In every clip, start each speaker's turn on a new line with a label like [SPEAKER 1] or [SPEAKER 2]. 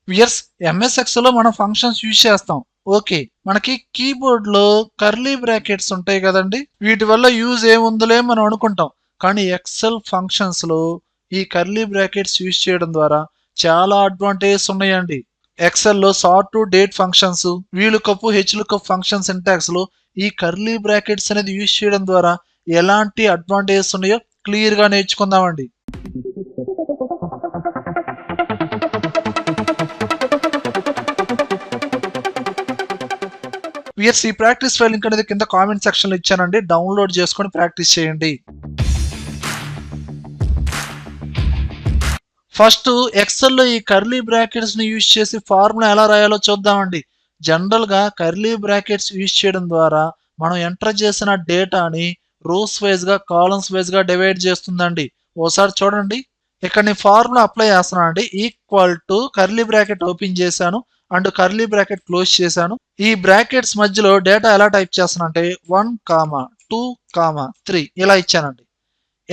[SPEAKER 1] Weirs MS Excel లో మనం functions use చేస్తాం. ఓకే, మనకి కీబోర్డ్ లో కర్లీ బ్రాకెట్స్ ఉంటాయి కదండి, వీటి వల్ల యూజ్ ఏముందిలే మనం అనుకుంటాం. కానీ ఎక్సెల్ ఫంక్షన్స్ లో ఈ కర్లీ బ్రాకెట్స్ యూజ్ చేయడం ద్వారా చాలా అడ్వాంటేజెస్ ఉన్నాయండి. ఎక్సెల్ లో sort to date functions, VLOOKUP HLOOKUP function syntax లో ఈ కర్లీ బ్రాకెట్స్ అనేది యూజ్ చేయడం ద్వారా ఎలాంటి అడ్వాంటేజెస్ ఉన్నాయో క్లియర్ గా నేర్చుకుందామండి. వియర్స్ ఈ ప్రాక్టీస్ ఫైల్ లింక్ అనేది కింద కామెంట్ సెక్షన్ లో ఇచ్చానండి, డౌన్లోడ్ చేసుకొని ప్రాక్టీస్ చేయండి. ఫస్ట్ ఎక్సెల్ లో ఈ కర్లీ బ్రాకెట్స్ ని యూజ్ చేసి ఫార్ములా ఎలా రాయాలో చూద్దామండి. జనరల్ గా కర్లీ బ్రాకెట్స్ యూజ్ చేయడం ద్వారా మనం ఎంటర్ చేసిన డేటాని రోస్ వైజ్ గా కాలమ్స్ వైజ్ గా డివైడ్ చేస్తుందండి. ఓసారి చూడండి, ఇక్కడ నేను ఫార్ములా అప్లై చేస్తున్నాను అండి. Equal to curly bracket open చేశాను అండ్ కర్లీ బ్రాకెట్ క్లోజ్ చేశాను. ఈ బ్రాకెట్స్ మధ్యలో డేటా ఎలా టైప్ చేస్తాను అంటే 1,2,3 ఇలా ఇచ్చానండి.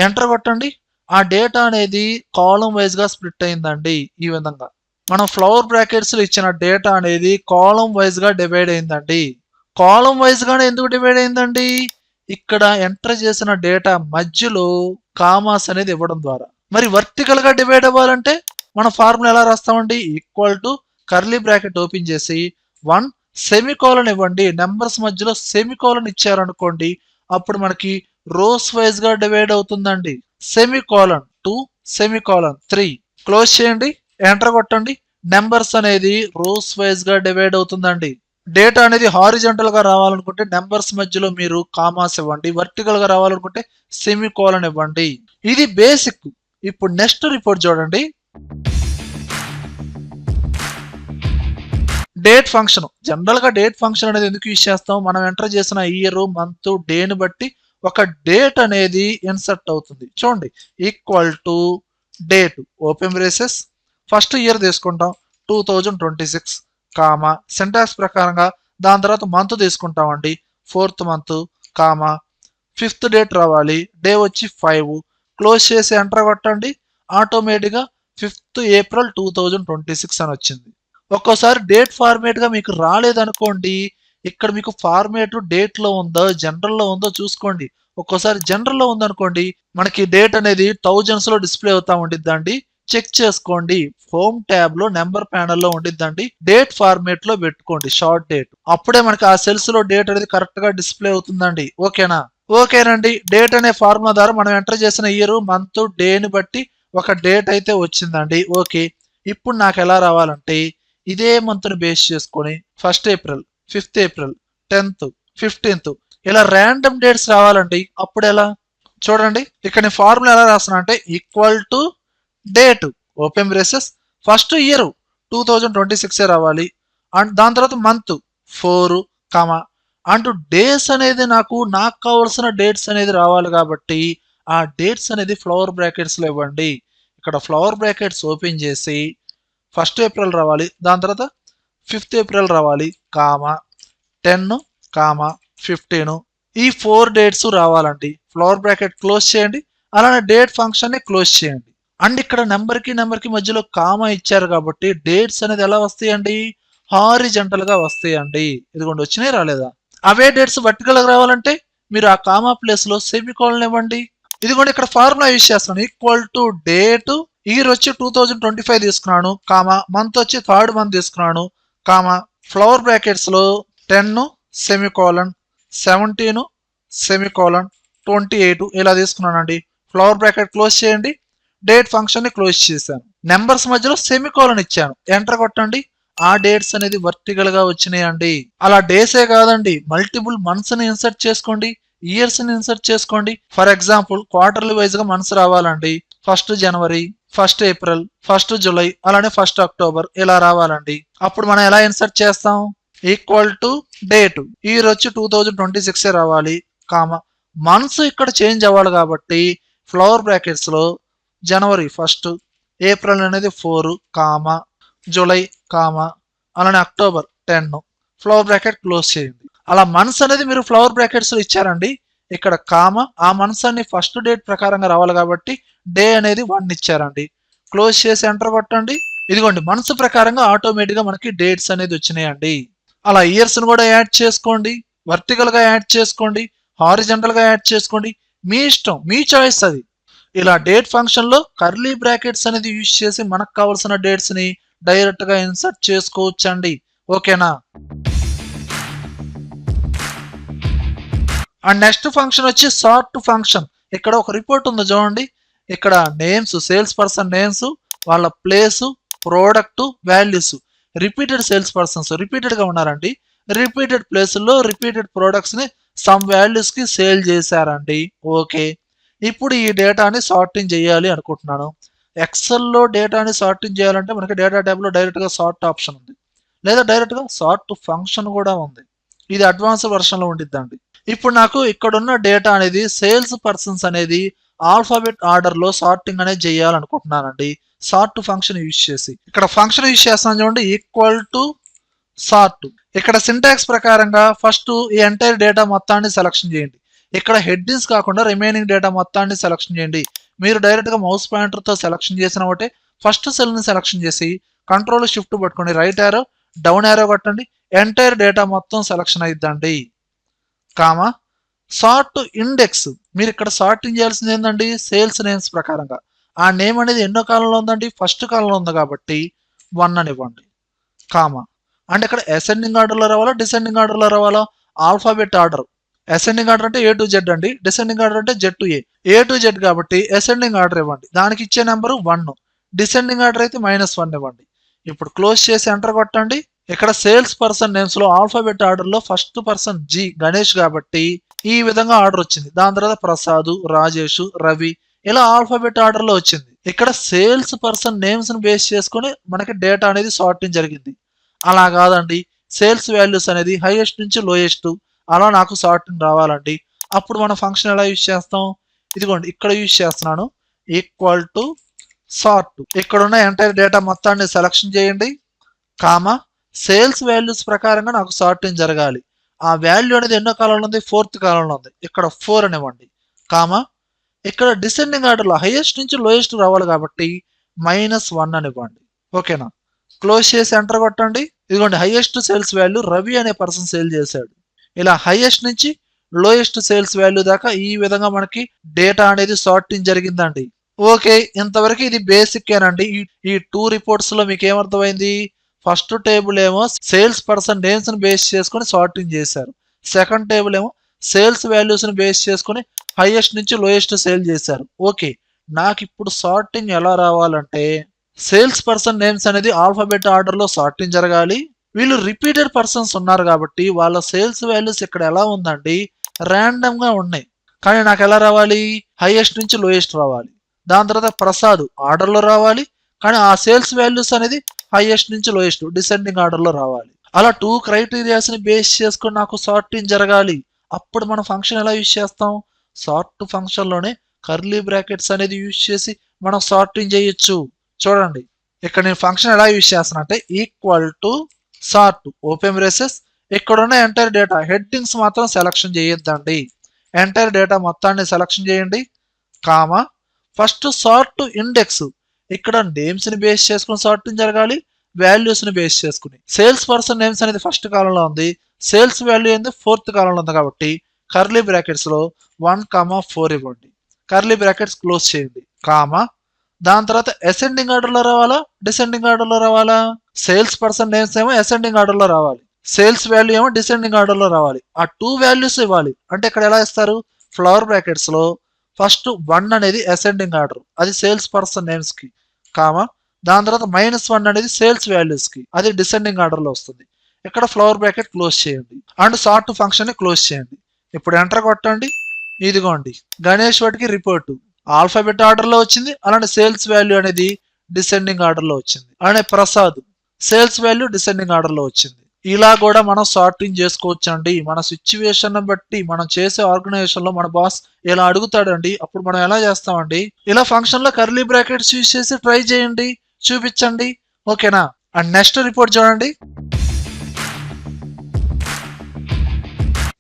[SPEAKER 1] ఎంటర్ కొట్టండి. ఆ డేటా అనేది కాలం వైజ్ గా స్ప్లిట్ అయిందండి. ఈ విధంగా మనం ఫ్లవర్ బ్రాకెట్స్ లో ఇచ్చిన డేటా అనేది కాలం వైజ్ గా డివైడ్ అయిందండి. కాలం వైజ్ గానే ఎందుకు డివైడ్ అయిందండి? ఇక్కడ ఎంటర్ చేసిన డేటా మధ్యలో కామాస్ అనేది ఇవ్వడం ద్వారా. మరి వర్టికల్ గా డివైడ్ అవ్వాలంటే మన ఫార్ములా ఎలా రాస్తామండి? Equal to curly bracket open చేసి 1 సెమికోలన్ ఇవ్వండి. నెంబర్స్ మధ్యలో సెమికోలన్ ఇచ్చారనుకోండి, అప్పుడు మనకి రోస్ వైజ్ గా డివైడ్ అవుతుందండి. సెమికోలన్ 2 సెమికోలన్ 3 క్లోజ్ చేయండి, ఎంటర్ కొట్టండి. నెంబర్స్ అనేది రోస్ వైజ్ గా డివైడ్ అవుతుందండి. డేటా అనేది హారిజంటల్ గా రావాలనుకుంటే నెంబర్స్ మధ్యలో మీరు కామాస్ ఇవ్వండి, వర్టికల్ గా రావాలనుకుంటే సెమికోలన్ ఇవ్వండి. ఇది బేసిక్. ఇప్పుడు నెక్స్ట్ రిపోర్ట్ చూడండి. Date function. జనరల్ గా డేట్ ఫంక్షన్ అనేది ఎందుకు యూజ్ చేస్తాం? మనం ఎంటర్ చేసిన ఇయర్, మంత్, డేని బట్టి ఒక డేట్ అనేది ఇన్సర్ట్ అవుతుంది. చూడండి, equal to date open braces, first year తీసుకుంటాం 2026 కామా, సింటాక్స్ ప్రకారంగా దాని తర్వాత మంత్ తీసుకుంటామండి 4th month comma, 5th date రావాలి, డే వచ్చి 5, క్లోజ్ చేసి ఎంటర్ కొట్టండి. ఆటోమేటిక్గా 5th ఏప్రిల్ 2026 అని వచ్చింది. ఒక్కోసారి డేట్ ఫార్మేట్ గా మీకు రాలేదనుకోండి, ఇక్కడ మీకు ఫార్మేట్ డేట్ లో ఉందో జనరల్ లో ఉందో చూసుకోండి. ఒక్కోసారి జనరల్ లో ఉందనుకోండి, మనకి డేట్ అనేది థౌజండ్స్ లో డిస్ప్లే అవుతా ఉండిద్దండి. చెక్ చేసుకోండి, హోమ్ ట్యాబ్ లో నెంబర్ ప్యానల్ లో ఉండిద్దండి. డేట్ ఫార్మేట్ లో పెట్టుకోండి షార్ట్ డేట్, అప్పుడే మనకి ఆ సెల్స్ లో డేట్ అనేది కరెక్ట్ గా డిస్ప్లే అవుతుందండి. ఓకేనా? ఓకేనండి. డేట్ అనే ఫార్ములా ద్వారా మనం ఎంటర్ చేసిన ఇయర్, మంత్, డేని బట్టి ఒక డేట్ అయితే వచ్చిందండి. ఓకే, ఇప్పుడు నాకు ఎలా రావాలంటే ఇదే మంత్ ని బేస్ చేసుకొని 1st April, 5th April, 10th, 15th ఇలా ర్యాండమ్ డేట్స్ రావాలండి. అప్పుడు ఎలా చూడండి, ఇక్కడ నేను ఫార్ములా ఎలా రాస్తున్నా అంటే equal to date open braces, first year 2026 రావాలి అండ్ దాని తర్వాత మంత్ 4 కామా అంటూ డేస్ అనేది నాకు కావాల్సిన డేట్స్ అనేది రావాలి కాబట్టి ఆ డేట్స్ అనేది ఫ్లవర్ బ్రాకెట్స్ లో ఇవ్వండి. ఇక్కడ ఫ్లవర్ బ్రాకెట్స్ ఓపెన్ చేసి 1st ఏప్రిల్ రావాలి, దాని తర్వాత 5th ఏప్రిల్ రావాలి కామా 10 కామా 15 ఈ 4 డేట్స్ రావాలండి. ఫ్లవర్ బ్రాకెట్ క్లోజ్ చేయండి, అలానే డేట్ ఫంక్షన్ ని క్లోజ్ చేయండి. అండ్ ఇక్కడ నెంబర్ కి మధ్యలో కామా ఇచ్చారు కాబట్టి డేట్స్ అనేది ఎలా వస్తాయండి? హారిజంటల్ గా వస్తాయండి. ఇదిగోండి, వచ్చినాయి రాలేదా? అవే డేట్స్ వర్టికల్ గా రావాలంటే మీరు ఆ కామా ప్లేస్ లో సెమికోలన్ ఇవ్వండి. ఇదిగోండి, ఇక్కడ ఫార్ములా యూజ్ చేస్తున్నాను. ఈక్వల్ టు డేట్, ఇయర్ వచ్చి 2025 తీసుకున్నాను కామా, మంత్ వచ్చి 3rd మంత్ తీసుకున్నాను కామా, ఫ్లవర్ బ్రాకెట్స్ లో 10 సెమికోలన్, 17 సెమికోలన్, 28 ఇలా తీసుకున్నానండి. ఫ్లవర్ బ్రాకెట్ క్లోజ్ చేయండి, డేట్ ఫంక్షన్ ని క్లోజ్ చేశాను. నెంబర్స్ మధ్యలో సెమికోలన్ ఇచ్చాను, ఎంటర్ కొట్టండి. ఆ డేట్స్ అనేది వర్టికల్ గా వచ్చినాయండి. అలా డేసే కాదండి, మల్టిపుల్ మంత్స్ ని ఇన్సర్ట్ చేసుకోండి, ఇయర్స్ ని ఇన్సర్ట్ చేసుకోండి. ఫర్ ఎగ్జాంపుల్ క్వార్టర్లీ వైజ్ గా మంత్స్ రావాలండి. 1st జనవరి, 1st ఏప్రిల్, 1st జూలై, అలానే 1st అక్టోబర్ ఇలా రావాలండి. అప్పుడు మనం ఎలా ఇన్సర్ట్ చేస్తాం? ఈక్వల్ టు డేట్, ఇయర్ వచ్చి 2026 రావాలి కామా, మంత్స్ ఇక్కడ చేంజ్ అవ్వాలి కాబట్టి ఫ్లవర్ బ్రాకెట్స్ లో జనవరి 1st, ఏప్రిల్ అనేది 4 కామా, జూలై కామా, అలానే అక్టోబర్ 10 ఫ్లవర్ బ్రాకెట్ క్లోజ్ చేయండి. అలా మంత్స్ అనేది మీరు ఫ్లవర్ బ్రాకెట్స్ లో ఇచ్చారండి. ఇక్కడ కామా, ఆ మంత్స్ అన్ని ఫస్ట్ డేట్ ప్రకారంగా రావాలి కాబట్టి డే అనేది 1 ఇచ్చారండి. క్లోజ్ చేసి ఎంటర్ కొట్టండి. ఇదిగోండి మనసు ప్రకారంగా ఆటోమేటిక్ గా మనకి డేట్స్ అనేది వచ్చినాయండి. అలా ఇయర్స్ ను కూడా యాడ్ చేసుకోండి, వర్టికల్ గా యాడ్ చేసుకోండి, హారిజంటల్ గా యాడ్ చేసుకోండి, మీ ఇష్టం, మీ చాయిస్ అది. ఇలా డేట్ ఫంక్షన్ లో కర్లీ బ్రాకెట్స్ అనేది యూజ్ చేసి మనకు కావాల్సిన డేట్స్ ని డైరెక్ట్ గా ఇన్సర్ట్ చేసుకోవచ్చు అండి. ఓకేనా? అండ్ నెక్స్ట్ ఫంక్షన్ వచ్చి సార్ట్ ఫంక్షన్. ఇక్కడ ఒక రిపోర్ట్ ఉంది చూడండి. ఇక్కడ నేమ్స్, సేల్స్ పర్సన్ నేమ్స్, వాళ్ళ place, product, values, repeated sales persons repeated గా ఉన్నారండి, రిపీటెడ్ ప్లేస్ లో రిపీటెడ్ ప్రొడక్ట్స్ ని సమ్ వాల్యూస్ కి సేల్ చేశారండి. ఓకే, ఇప్పుడు ఈ డేటాని సార్టింగ్ చేయాలి అనుకుంటున్నాను. ఎక్సెల్ లో డేటాని సార్టింగ్ చేయాలంటే మనకి డేటా ట్యాబ్ లో డైరెక్ట్ గా సార్ట్ ఆప్షన్ ఉంది, లేదా డైరెక్ట్ గా సార్ట్ ఫంక్షన్ కూడా ఉంది. ఇది అడ్వాన్స్ వర్షన్ లో ఉండిద్దండి. ఇప్పుడు నాకు ఇక్కడున్న డేటా అనేది సేల్స్ పర్సన్స్ అనేది ఆల్ఫాబెట్ ఆర్డర్ లో సార్టింగ్ అనేది చేయాలనుకుంటున్నానండి. సార్ట్ ఫంక్షన్ యూజ్ చేసి ఇక్కడ ఫంక్షన్ యూజ్ చేస్తాను చూడండి, ఈక్వల్ టు సార్ట్. ఇక్కడ సింటాక్స్ ప్రకారంగా ఫస్ట్ ఈ ఎంటైర్ డేటా మొత్తాన్ని సెలక్షన్ చేయండి. ఇక్కడ హెడ్డింగ్స్ కాకుండా రిమైనింగ్ డేటా మొత్తాన్ని సెలక్షన్ చేయండి. మీరు డైరెక్ట్ గా మౌస్ పాయింటర్ తో సెలక్షన్ చేసిన ఒకటే ఫస్ట్ సెల్ ని సెలక్షన్ చేసి కంట్రోల్ షిఫ్ట్ పట్టుకోండి, రైట్ యారో డౌన్ యారో కొట్టండి, ఎంటైర్ డేటా మొత్తం సెలక్షన్ అయిద్దండి. Comma sort index. మీరు ఇక్కడ సార్టింగ్ చేయాల్సింది ఏంటండి, సేల్స్ నేమ్స్ ప్రకారంగా. ఆ నేమ్ అనేది ఎన్నో కాలంలో ఉందండి, ఫస్ట్ కాలంలో ఉంది కాబట్టి 1 అని ఇవ్వండి. కామా అంటే ఇక్కడ అసెండింగ్ ఆర్డర్ లో రావాలా, డిసెండింగ్ ఆర్డర్ లో రావాలా? Alphabet order. అసెండింగ్ ఆర్డర్ అంటే A to Z అండి, డిసెండింగ్ ఆర్డర్ అంటే Z to A to Z కాబట్టి అసెండింగ్ ఆర్డర్ ఇవ్వండి. దానికి ఇచ్చే నెంబర్ 1, డిసెండింగ్ ఆర్డర్ అయితే -1 ఇవ్వండి. ఇప్పుడు క్లోజ్ చేసి ఎంటర్ కొట్టండి. ఇక్కడ సేల్స్ పర్సన్ నేమ్స్ లో ఆల్ఫాబెట్ ఆర్డర్ లో ఫస్ట్ పర్సన్ గణేష్ కాబట్టి ఈ విధంగా ఆర్డర్ వచ్చింది. దాని తర్వాత ప్రసాద్, రాజేష్, రవి ఇలా ఆల్ఫాబెట్ ఆర్డర్ లో వచ్చింది. ఇక్కడ సేల్స్ పర్సన్ నేమ్స్ ని బేస్ చేసుకుని మనకి డేటా అనేది సార్టింగ్ జరిగింది. అలా కాదండి, సేల్స్ వాల్యూస్ అనేది హైయెస్ట్ నుంచి లోయెస్ట్ అలా నాకు సార్టింగ్ రావాలండి. అప్పుడు మన ఫంక్షన్ ఎలా యూజ్ చేస్తాం, ఇదిగోండి ఇక్కడ యూజ్ చేస్తున్నాను, ఈక్వల్ టు సార్ట్. ఇక్కడ ఉన్న ఎంటైర్ డేటా మొత్తాన్ని సెలక్షన్ చేయండి, కామా సేల్స్ వాల్యూస్ ప్రకారంగా నాకు సార్టింగ్ జరగాలి. ఆ వాల్యూ అనేది ఎన్నో కాలంలో ఉంది, 4th కాలంలో ఉంది, ఇక్కడ 4 అనివ్వండి. కామా ఇక్కడ డిసెండింగ్ ఆర్డర్ లో హైయెస్ట్ నుంచి లోయెస్ట్ రావాలి కాబట్టి -1 అనివ్వండి. ఓకేనా? క్లోజ్ చేసి ఎంటర్ కొట్టండి. ఇదిగోండి హైయెస్ట్ సేల్స్ వాల్యూ రవి అనే పర్సన్ సేల్ చేశాడు. ఇలా హైయెస్ట్ నుంచి లోయెస్ట్ సేల్స్ వాల్యూ దాకా ఈ విధంగా మనకి డేటా అనేది సార్టింగ్ జరిగిందండి. ఓకే, ఇంతవరకు ఇది బేసిక్ ఏనండి. ఈ 2 రిపోర్ట్స్ లో మీకు ఏమర్థమైంది, ఫస్ట్ టేబుల్ ఏమో సేల్స్ పర్సన్ నేమ్స్ ని బేస్ చేసుకుని సార్టింగ్ చేశారు, సెకండ్ టేబుల్ ఏమో సేల్స్ వాల్యూస్ ని బేస్ చేసుకుని హైయెస్ట్ నుంచి లోయెస్ట్ సేల్ చేశారు. ఓకే, నాకు ఇప్పుడు సార్టింగ్ ఎలా రావాలంటే సేల్స్ పర్సన్ నేమ్స్ అనేది ఆల్ఫాబెట్ ఆర్డర్ లో సార్టింగ్ జరగాలి. వీళ్ళు రిపీటెడ్ పర్సన్స్ ఉన్నారు కాబట్టి వాళ్ళ సేల్స్ వాల్యూస్ ఇక్కడ ఎలా ఉందండి, ర్యాండమ్ గా ఉన్నాయి. కానీ నాకు ఎలా రావాలి, హైయెస్ట్ నుంచి లోయెస్ట్ రావాలి. దాని తర్వాత ప్రసాద్ ఆర్డర్ లో రావాలి, కానీ ఆ సేల్స్ వాల్యూస్ అనేది హైయెస్ట్ నుంచి లోయెస్ట్ డిసెండింగ్ ఆర్డర్ లో రావాలి. అలా 2 క్రైటీరియాస్ ని బేస్ చేసుకుని నాకు సార్టింగ్ జరగాలి. అప్పుడు మన ఫంక్షన్ ఎలా యూజ్ చేస్తాం, సార్ట్ ఫంక్షన్ లోనే కర్లీ బ్రాకెట్స్ అనేది యూజ్ చేసి మనం సార్టింగ్ చేయొచ్చు. చూడండి ఇక్కడ నేను ఫంక్షన్ ఎలా యూజ్ చేస్తాను అంటే equal to sort open braces. ఇక్కడ ఉన్న ఎంటైర్ డేటా హెడ్డింగ్స్ మాత్రం సెలక్షన్ చేయొద్దండి, ఎంటైర్ డేటా మొత్తాన్ని సెలక్షన్ చేయండి. Comma first sort index. ఇక్కడ నేమ్స్ ని బేస్ చేసుకుని సార్టింగ్ జరగాలి, వాల్యూస్ ని బేస్ చేసుకుని. సేల్స్ పర్సన్ నేమ్స్ అనేది ఫస్ట్ కాలంలో ఉంది, సేల్స్ వాల్యూ అనేది 4th కాలంలో ఉంది కాబట్టి కర్లీ బ్రాకెట్స్ లో 1,4 ఇవ్వండి, కర్లీ బ్రాకెట్స్ క్లోజ్ చేయండి. కామా దాని తర్వాత అసెండింగ్ ఆర్డర్ లో రావాలా, డిసెండింగ్ ఆర్డర్ లో రావాలా? సేల్స్ పర్సన్ నేమ్స్ ఏమో అసెండింగ్ ఆర్డర్ లో రావాలి, సేల్స్ వాల్యూ ఏమో డిసెండింగ్ ఆర్డర్ లో రావాలి. ఆ 2 వాల్యూస్ ఇవ్వాలి. అంటే ఇక్కడ ఎలా ఇస్తారు, ఫ్లవర్ బ్రాకెట్స్ లో ఫస్ట్ 1 అనేది అసెండింగ్ ఆర్డర్, అది సేల్స్ పర్సన్ నేమ్స్ కి. కామా దాని తర్వాత -1 అనేది సేల్స్ వాల్యూస్ కి, అది డిసెండింగ్ ఆర్డర్ లో వస్తుంది. ఇక్కడ ఫ్లవర్ బ్రాకెట్ క్లోజ్ చేయండి అండ్ సార్ట్ ఫంక్షన్ ని క్లోజ్ చేయండి. ఇప్పుడు ఎంటర్ కొట్టండి. ఇదిగోండి గణేష్ వాటికి రిపోర్ట్ ఆల్ఫాబెట్ ఆర్డర్ లో వచ్చింది, అలానే సేల్స్ వాల్యూ అనేది డిసెండింగ్ ఆర్డర్ లో వచ్చింది. అలానే Prasad sales value descending order లో వచ్చింది. ఇలా కూడా మనం సార్టింగ్ చేసుకోవచ్చు అండి. మన సిచ్యువేషన్ బట్టి మనం చేసే ఆర్గనైజేషన్ లో మన బాస్ ఇలా అడుగుతాడండి, అప్పుడు మనం ఎలా చేస్తామండి, ఇలా ఫంక్షన్ లో కర్లీ బ్రాకెట్స్ యూజ్ చేసి ట్రై చేయండి, చూపించండి. ఓకేనా? అండ్ నెక్స్ట్ రిపోర్ట్ చూడండి,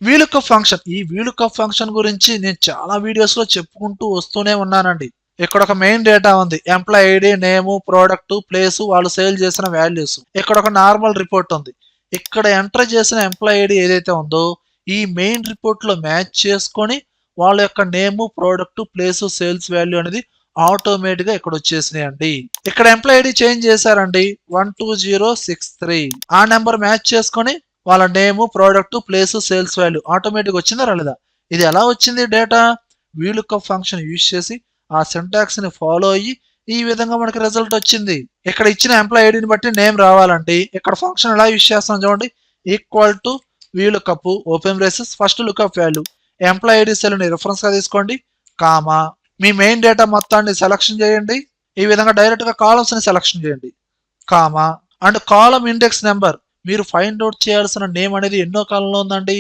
[SPEAKER 1] వీలుకప్ ఫంక్షన్. ఈ వీలుకప్ ఫంక్షన్ గురించి నేను చాలా వీడియోస్ లో చెప్పుకుంటూ వస్తూనే ఉన్నానండి. ఇక్కడ ఒక మెయిన్ డేటా ఉంది. Employee ID, name, product, place, వాళ్ళు సేల్ చేసిన వాల్యూస్. ఇక్కడ ఒక నార్మల్ రిపోర్ట్ ఉంది. ఇక్కడ ఎంటర్ చేసిన ఎంప్లాయ్ ఐడి ఏదైతే ఉందో ఈ మెయిన్ రిపోర్ట్ లో మ్యాచ్ చేసుకొని వాళ్ళ యొక్క name, product, place, sales value అనేది ఆటోమేటిక్ గా ఇక్కడ వచ్చేసినాయి అండి. ఇక్కడ ఎంప్లాయ్ ఐడి చేంజ్ చేశారండి 12063. ఆ నెంబర్ మ్యాచ్ చేసుకొని వాళ్ళ name, product, place, sales value automatic వచ్చిందా రాలేదా? ఇది ఎలా వచ్చింది డేటా? వీలుకప్ ఫంక్షన్ యూజ్ చేసి ఆ సింటాక్స్ ని ఫాలో అయ్యి ఈ విధంగా మనకి రిజల్ట్ వచ్చింది. ఇక్కడ ఇచ్చిన ఎంప్లాయ్ ఐడిని బట్టి నేమ్ రావాలంటే ఇక్కడ ఫంక్షన్ ఎలా యూజ్ చేస్తాం చూడండి. Equal to VLOOKUP open braces first lookup value employee ID cell ని రిఫరెన్స్ గా తీసుకోండి, కామా మీ మెయిన్ డేటా మొత్తాన్ని సెలక్షన్ చేయండి. ఈ విధంగా డైరెక్ట్ గా కాలమ్స్ ని సెలక్షన్ చేయండి, comma and column index number. మీరు ఫైండ్ అవుట్ చేయాల్సిన నేమ్ అనేది ఎన్నో కాలంలో ఉందండి.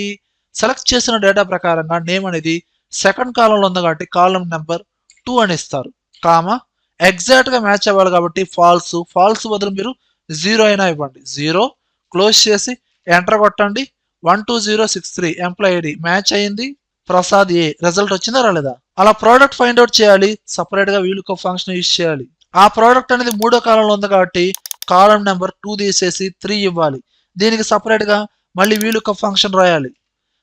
[SPEAKER 1] సెలెక్ట్ చేసిన డేటా ప్రకారంగా నేమ్ అనేది సెకండ్ కాలంలో ఉంది కాబట్టి కాలం నెంబర్ 2 అని ఇస్తారు, కామా ఎగ్జాక్ట్ గా మ్యాచ్ అవ్వాలి కాబట్టి ఫాల్స్ బదులు మీరు 0 అయినా ఇవ్వండి. 0 క్లోజ్ చేసి ఎంటర్ కొట్టండి. 12063 ఎంప్లాయ్ ఐడి మ్యాచ్ అయింది. ప్రసాద్ ఏ రిజల్ట్ వచ్చిందా రాలేదా? అలా ప్రోడక్ట్ ఫైండ్ అవుట్ చేయాలి. సపరేట్ గా వీలుకప్ ఫంక్షన్ యూజ్ చేయాలి. ఆ ప్రోడక్ట్ అనేది 3వ కాలంలో ఉంది కాబట్టి కాలం నెంబర్ 2 తీసేసి 3 ఇవ్వాలి. దీనికి సపరేట్ గా మళ్ళీ వీలుకప్ ఫంక్షన్ రాయాలి.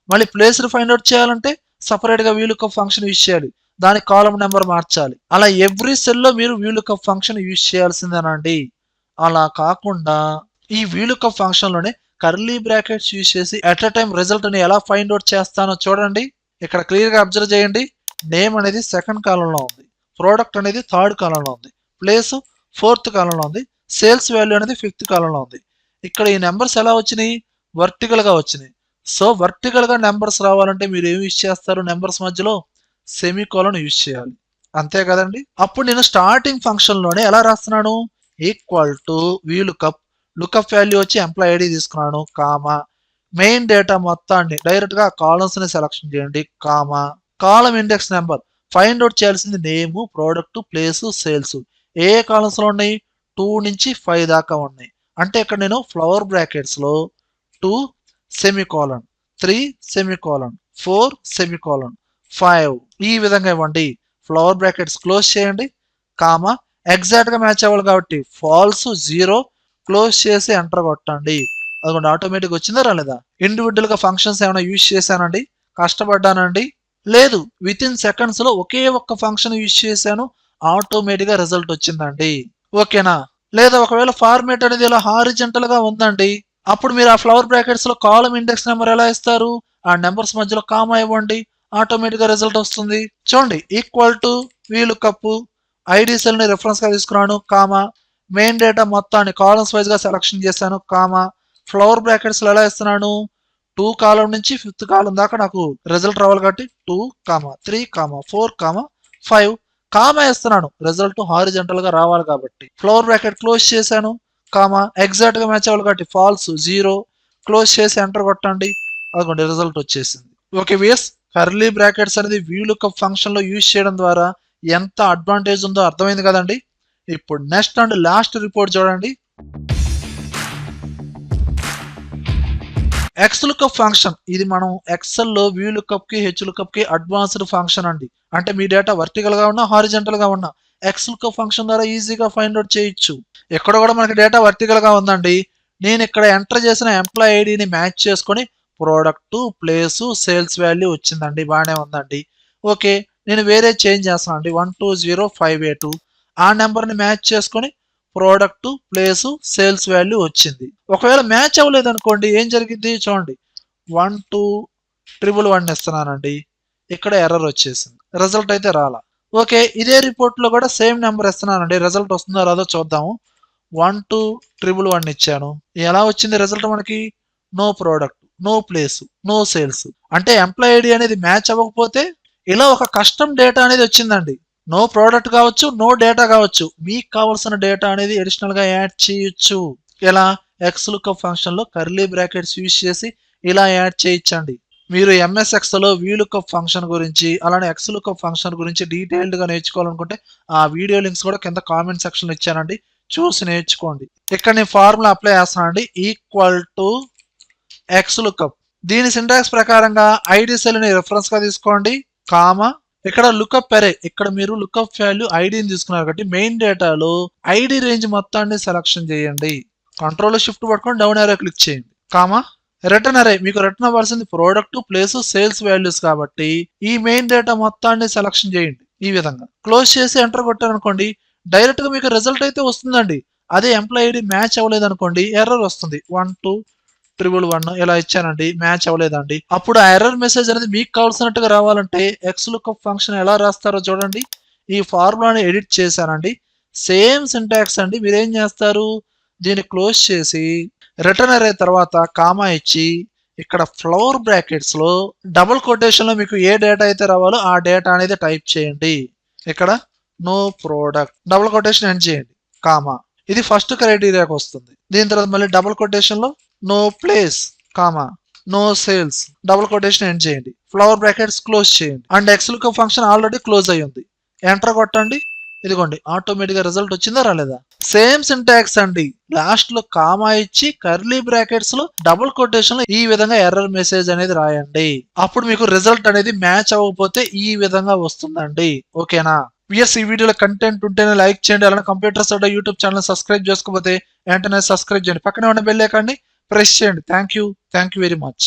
[SPEAKER 1] మళ్ళీ ప్లేస్ ఫైండ్ అవుట్ చేయాలంటే సపరేట్ గా వీలుకప్ ఫంక్షన్ యూజ్ చేయాలి. దాని కాలం నెంబర్ మార్చాలి. అలా ఎవ్రీ సెల్ లో మీరు వీలుకప్ ఫంక్షన్ యూజ్ చేయాల్సిందేనండి. అలా కాకుండా ఈ వీలుకప్ ఫంక్షన్ లోనే కర్లీ బ్రాకెట్స్ యూజ్ చేసి అట్ ఎ టైం రిజల్ట్ ని ఎలా ఫైండ్ అవుట్ చేస్తానో చూడండి. ఇక్కడ క్లియర్ గా అబ్జర్వ్ చేయండి. నేమ్ అనేది సెకండ్ కాలంలో ఉంది, ప్రోడక్ట్ అనేది థర్డ్ కాలంలో ఉంది, ప్లేస్ 4th కాలంలో ఉంది, సేల్స్ వాల్యూ అనేది 5th కాలంలో ఉంది. ఇక్కడ ఈ నెంబర్స్ ఎలా వచ్చినాయి? వర్టికల్ గా వచ్చినాయి. సో వర్టికల్ గా నెంబర్స్ రావాలంటే మీరు ఏమి యూజ్ చేస్తారు? నెంబర్స్ మధ్యలో సెమీకోలన్ యూజ్ చేయాలి, అంతే కదండి. అప్పుడు నేను స్టార్టింగ్ ఫంక్షన్ లోనే ఎలా రాస్తున్నాను? Equal to VLOOKUP lookup value వచ్చి ఎంప్లాయ్ ఐడి తీసుకున్నాను, కామా మెయిన్ డేటా మొత్తాన్ని డైరెక్ట్ గా కాలమ్స్ ని సెలక్షన్ చేయండి, కామా కాలం ఇండెక్స్ నెంబర్ ఫైండ్ అవుట్ చేయాల్సింది నేమ్, ప్రోడక్ట్, ప్లేస్, సేల్స్. ఏ కాలమ్స్ లో ఉన్నాయి? 2 నుంచి 5 దాకా ఉన్నాయి. అంటే ఇక్కడ నేను ఫ్లవర్ బ్రాకెట్స్ లో 2 సెమీకోలన్, 3 సెమీకోలన్, 4 సెమీకోలన్, 5 ఈ విధంగా ఇవ్వండి. ఫ్లవర్ బ్రాకెట్స్ క్లోజ్ చేయండి, కామా ఎగ్జాక్ట్ గా మ్యాచ్ అవ్వాలి కాబట్టి ఫాల్స్ 0 క్లోజ్ చేసి ఎంటర్ కొట్టండి. అదిగోండి ఆటోమేటిక్ వచ్చిందా రాలేదా? ఇండివిజువల్ గా ఫంక్షన్స్ ఏమైనా యూజ్ చేశానండి? కష్టపడ్డానండి? లేదు. విత్ ఇన్ సెకండ్స్ లో ఒకే ఒక్క ఫంక్షన్ యూజ్ చేశాను, ఆటోమేటిక్ గా రిజల్ట్ వచ్చిందండి. ఓకేనా? లేదా ఒకవేళ ఫార్మేట్ అనేది ఇలా హారిజెంటల్ గా ఉందండి, అప్పుడు మీరు ఆ ఫ్లవర్ బ్రాకెట్స్ లో కాలం ఇండెక్స్ నెంబర్ ఎలా ఇస్తారు? ఆ నెంబర్స్ మధ్యలో కామా ఇవ్వండి, ఆటోమేటిక్ గా రిజల్ట్ వస్తుంది. చూడండి equal to VLOOKUP ID cell ని రిఫరెన్స్ గా తీసుకున్నాను, కామా మెయిన్ డేటా మొత్తాన్ని కాలమ్స్ వైజ్ గా సెలక్షన్ చేశాను, కామా ఫ్లవర్ బ్రాకెట్స్ లో ఎలా ఇస్తున్నాను? 2 కాలం నుంచి 5th కాలం దాకా నాకు రిజల్ట్ రావాలి కాబట్టి 2, 3, 4, 5 కామా ఇస్తున్నాను. రిజల్ట్ హారిజెంటల్ గా రావాలి కాబట్టి ఫ్లవర్ బ్రాకెట్ క్లోజ్ చేశాను, కామా ఎగ్జాక్ట్ గా మ్యాచ్ అవ్వాలి కాబట్టి ఫాల్స్ 0 క్లోజ్ చేసి ఎంటర్ కొట్టండి. అదిగోండి రిజల్ట్ వచ్చేసింది. ఓకే వియస్, కర్లీ బ్రాకెట్స్ అనేది వీలుకప్ ఫంక్షన్ లో యూజ్ చేయడం ద్వారా ఎంత అడ్వాంటేజ్ ఉందో అర్థమైంది కదండి. ఇప్పుడు నెక్స్ట్ అండ్ లాస్ట్ రిపోర్ట్ చూడండి. XLOOKUP ఫంక్షన్ ఇది మనం ఎక్సెల్ లో VLOOKUP కి HLOOKUP కి అడ్వాన్స్డ్ ఫంక్షన్ అండి. అంటే మీ డేటా వర్టికల్ గా ఉన్నా హారిజెంటల్ గా ఉన్నా XLOOKUP ఫంక్షన్ ద్వారా ఈజీగా ఫైండ్ అవుట్ చేయొచ్చు. ఇక్కడ కూడా మనకి డేటా వర్టికల్ గా ఉందండి. నేను ఇక్కడ ఎంటర్ చేసిన ఎంప్లాయ్ ఐడిని మ్యాచ్ చేసుకొని ప్రోడక్ట్, ప్లేస్, సేల్స్ వాల్యూ వచ్చిందండి, బాగానే ఉందండి. ఓకే, నేను వేరే చేంజ్ చేస్తాను అండి 12058 ఆ నెంబర్ ని మ్యాచ్ చేసుకొని ప్రోడక్ట్, ప్లేస్, సేల్స్ వాల్యూ వచ్చింది. ఒకవేళ మ్యాచ్ అవ్వలేదు అనుకోండి ఏం జరిగింది చూడండి. 12111 ఇస్తున్నానండి, ఇక్కడ ఎర్రర్ వచ్చేసింది, రిజల్ట్ అయితే రాలా. ఓకే, ఇదే రిపోర్ట్ లో కూడా సేమ్ నెంబర్ ఇస్తున్నానండి, రిజల్ట్ వస్తుందో రాదో చూద్దాము. 12111 ఇచ్చాను, ఎలా వచ్చింది రిజల్ట్ మనకి? No product, no place, no sales. అంటే ఎంప్లాయ్ ఐడి అనేది మ్యాచ్ అవ్వకపోతే ఇలా ఒక కస్టమ్ డేటా అనేది వచ్చిందండి. నో ప్రోడక్ట్ కావచ్చు, నో డేటా కావచ్చు, మీకు కావాల్సిన డేటా అనేది అడిషనల్ గా యాడ్ చేయొచ్చు. ఇలా XLOOKUP ఫంక్షన్ లో కర్లీ బ్రాకెట్స్ యూజ్ చేసి ఇలా యాడ్ చేయొచ్చండి. మీరు MS Excel లో VLOOKUP ఫంక్షన్ గురించి అలానే XLOOKUP ఫంక్షన్ గురించి డీటెయిల్డ్ గా నేర్చుకోవాలనుకుంటే ఆ వీడియో లింక్స్ కూడా కింద కామెంట్ సెక్షన్ లో ఇచ్చానండి, చూసి నేర్చుకోండి. ఇక్కడ నేను ఫార్ములా అప్లై చేస్తానండి, ఈక్వల్ టు XLOOKUP. దీని సింటాక్స్ ప్రకారంగా ఐడి సెల్ ని రిఫరెన్స్ గా తీసుకోండి, కామా ఇక్కడ లుకప్ అరే, ఇక్కడ మీరు లుకప్ వాల్యూ ఐడిని తీసుకున్నారు కాబట్టి మెయిన్ డేటాలో ఐడి రేంజ్ మొత్తాన్ని సెలక్షన్ చేయండి. కంట్రోల్ షిఫ్ట్ పట్టుకొని డౌన్ అరే క్లిక్ చేయండి. కామా రిటర్న్ అరే, మీకు రిటర్న్ అవ్వాల్సింది ప్రోడక్ట్ ప్లేస్ సేల్స్ వాల్యూస్ కాబట్టి ఈ మెయిన్ డేటా మొత్తాన్ని సెలక్షన్ చేయండి. ఈ విధంగా క్లోజ్ చేసి ఎంటర్ కొట్టారనుకోండి, డైరెక్ట్ గా మీకు రిజల్ట్ అయితే వస్తుందండి. అదే ఎంప్లాయ్ ఐడి మ్యాచ్ అవ్వలేదు అనుకోండి, ఎర్రర్ వస్తుంది. 12111 ఇలా ఇచ్చానండి, మ్యాచ్ అవ్వలేదండి. అప్పుడు ఆ ఎర్రర్ మెసేజ్ అనేది మీకు కావాల్సినట్టుగా రావాలంటే ఎక్స్ లుకప్ ఫంక్షన్ ఎలా రాస్తారో చూడండి. ఈ ఫార్ములాని ఎడిట్ చేశానండి, సేమ్ సింటాక్స్ అండి. మీరేం చేస్తారు, దీన్ని క్లోజ్ చేసి రిటర్న్ అరే తర్వాత కామా ఇచ్చి ఇక్కడ ఫ్లవర్ బ్రాకెట్స్ లో డబుల్ కొటేషన్ లో మీకు ఏ డేటా అయితే రావాలో ఆ డేటా అనేది టైప్ చేయండి. ఇక్కడ no product double quotation end చేయండి, కామా. ఇది ఫస్ట్ క్రైటీరియాకి వస్తుంది. దీని తర్వాత మళ్ళీ డబుల్ కొటేషన్ లో no place, comma, no sales, double quotation end చేయండి, ఫ్లవర్ బ్రాకెట్స్ క్లోజ్ చేయండి. And XLOOKUP function already close అయ్యి ఉంది. ఎంటర్ కొట్టండి, ఇదిగోండి ఆటోమేటిక్ గా రిజల్ట్ వచ్చిందా రాలేదా? సేమ్ సింటాక్స్ అండి. లాస్ట్ లో కామా ఇచ్చి కర్లీ బ్రాకెట్స్ లో డబుల్ కొటేషన్ లో ఈ విధంగా ఎర్రర్ మెసేజ్ అనేది రాయండి. అప్పుడు మీకు రిజల్ట్ అనేది మ్యాచ్ అవ్వకపోతే ఈ విధంగా వస్తుందండి. ఓకేనా? విఎస్ ఈ వీడియోలో కంటెంట్ ఉంటేనే లైక్ చేయండి. అలానే కంప్యూటర్స్ అడ్డా యూట్యూబ్ ఛానల్ సబ్స్క్రైబ్ చేసుకోకపోతే వెంటనే సబ్స్క్రైబ్ చేయండి. పక్కనే ఉన్న బెల్ ఐకాన్ని ప్రెస్ చేయండి. Thank you very much.